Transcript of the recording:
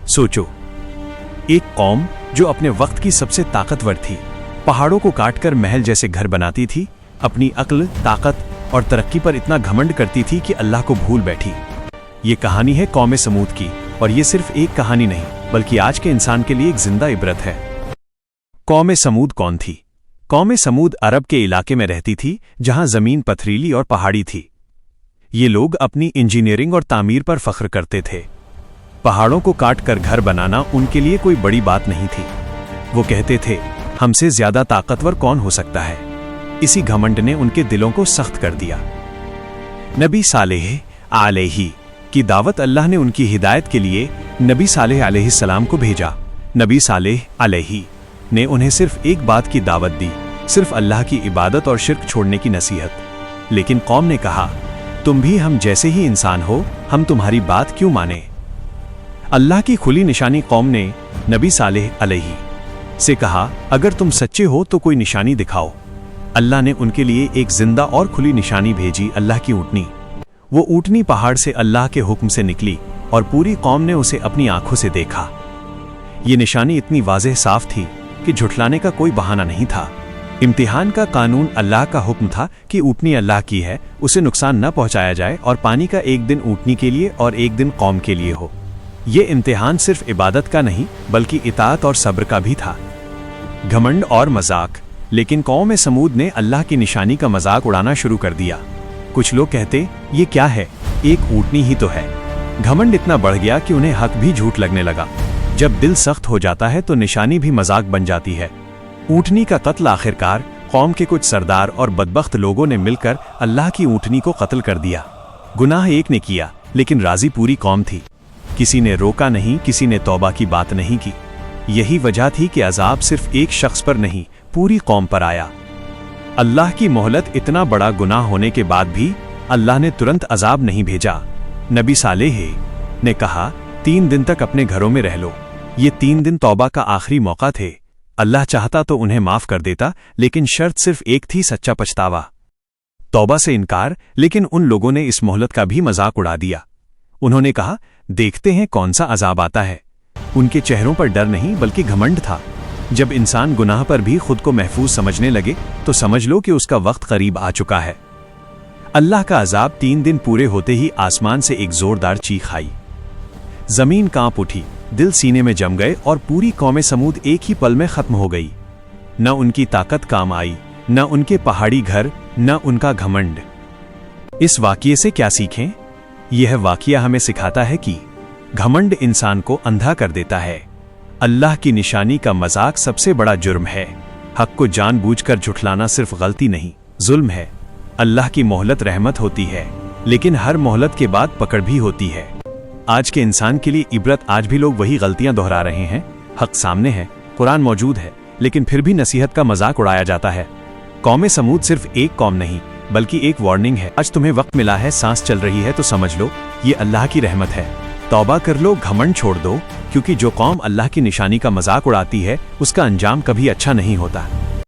सोचो, एक कौम जो अपने वक्त की सबसे ताकतवर थी, पहाड़ों को काटकर महल जैसे घर बनाती थी, अपनी अक्ल, ताकत और तरक्की पर इतना घमंड करती थी कि अल्लाह को भूल बैठी। ये कहानी है कौम समूद की, और ये सिर्फ एक कहानी नहीं बल्कि आज के इंसान के लिए एक जिंदा इबरत है। कौम समूद कौन थी? कौम समूद अरब के इलाके में रहती थी जहां जमीन पथरीली और पहाड़ी थी। ये लोग अपनी इंजीनियरिंग और तामीर पर फख्र करते थे। पहाड़ों को काट कर घर बनाना उनके लिए कोई बड़ी बात नहीं थी। वो कहते थे, हमसे ज्यादा ताकतवर कौन हो सकता है। इसी घमंड ने उनके दिलों को सख्त कर दिया। नबी सालेह अलैहि की दावत अल्लाह ने उनकी हिदायत के लिए नबी सालेह अलैहिस्सलाम को भेजा। नबी सालेह अलैहि ने उन्हें सिर्फ एक बात की दावत दी, सिर्फ अल्लाह की इबादत और शिर्क छोड़ने की नसीहत। लेकिन कौम ने कहा, तुम भी हम जैसे ही इंसान हो, हम तुम्हारी बात क्यों माने। अल्लाह की खुली निशानी कौम ने नबी सालेह अलैहि से कहा, अगर तुम सच्चे हो तो कोई निशानी दिखाओ। अल्लाह ने उनके लिए एक जिंदा और खुली निशानी भेजी, अल्लाह की ऊँटनी। वो ऊँटनी पहाड़ से अल्लाह के हुक्म से निकली और पूरी कौम ने उसे अपनी आंखों से देखा। ये निशानी इतनी वाज़ेह साफ थी कि झुठलाने का कोई बहाना नहीं था। इम्तिहान का कानून अल्लाह का हुक्म था कि ऊँटनी अल्लाह की है, उसे नुकसान न पहुंचाया जाए और पानी का एक दिन ऊँटनी के लिए और एक दिन कौम के लिए हो। ये इम्तिहान सिर्फ इबादत का नहीं बल्कि इताअत और सब्र का भी था। घमंड और मजाक। लेकिन कौम समूद ने अल्लाह की निशानी का मजाक उड़ाना शुरू कर दिया। कुछ लोग कहते, ये क्या है, एक ऊँटनी ही तो है। घमंड इतना बढ़ गया कि उन्हें हक भी झूठ लगने लगा। जब दिल सख्त हो जाता है तो निशानी भी मजाक बन जाती है। ऊँटनी का कत्ल आखिरकार कौम के कुछ सरदार और बदबख्त लोगों ने मिलकर अल्लाह की ऊँटनी को कत्ल कर दिया। गुनाह एक ने किया लेकिन राजी पूरी कौम थी। किसी ने रोका नहीं, किसी ने तौबा की बात नहीं की। यही वजह थी कि अजाब सिर्फ एक शख्स पर नहीं पूरी कौम पर आया। अल्लाह की मोहलत। इतना बड़ा गुनाह होने के बाद भी अल्लाह ने तुरंत अजाब नहीं भेजा। नबी सालेह ने कहा, 3 दिन तक अपने घरों में रह लो। ये 3 दिन तौबा का आखिरी मौका थे। अल्लाह चाहता तो उन्हें माफ कर देता, लेकिन शर्त सिर्फ एक थी, सच्चा पछतावा। तौबा से इनकार। लेकिन उन लोगों ने इस मोहलत का भी मजाक उड़ा दिया। उन्होंने कहा, देखते हैं कौन सा अजाब आता है। उनके चेहरों पर डर नहीं बल्कि घमंड था। जब इंसान गुनाह पर भी खुद को महफूज समझने लगे तो समझ लो कि उसका वक्त करीब आ चुका है। अल्लाह का अजाब 3 दिन पूरे होते ही आसमान से एक जोरदार चीख आई। जमीन कांप उठी, दिल सीने में जम गए और पूरी कौम समूद एक ही पल में खत्म हो गई। न उनकी ताकत काम आई, न उनके पहाड़ी घर, न उनका घमंड। इस वाक़ये से क्या सीखें? यह वाक़या हमें सिखाता है कि घमंड इंसान को अंधा कर देता है। अल्लाह की निशानी का मजाक सबसे बड़ा जुर्म है। हक को जानबूझकर झुठलाना सिर्फ गलती नहीं, जुल्म है। अल्लाह की मोहलत रहमत होती है, लेकिन हर मोहलत के बाद पकड़ भी होती है। आज के इंसान के लिए इबरत, आज भी लोग वही गलतियां दोहरा रहे हैं। हक सामने है, कुरान मौजूद है, लेकिन फिर भी नसीहत का मजाक उड़ाया जाता है। कौम समूद सिर्फ एक कौम नहीं बल्कि एक वार्निंग है। आज तुम्हें वक्त मिला है, सांस चल रही है तो समझ लो ये अल्लाह की रहमत है। तौबा कर लो, घमंड छोड़ दो, क्योंकि जो कौम अल्लाह की निशानी का मजाक उड़ाती है उसका अंजाम कभी अच्छा नहीं होता।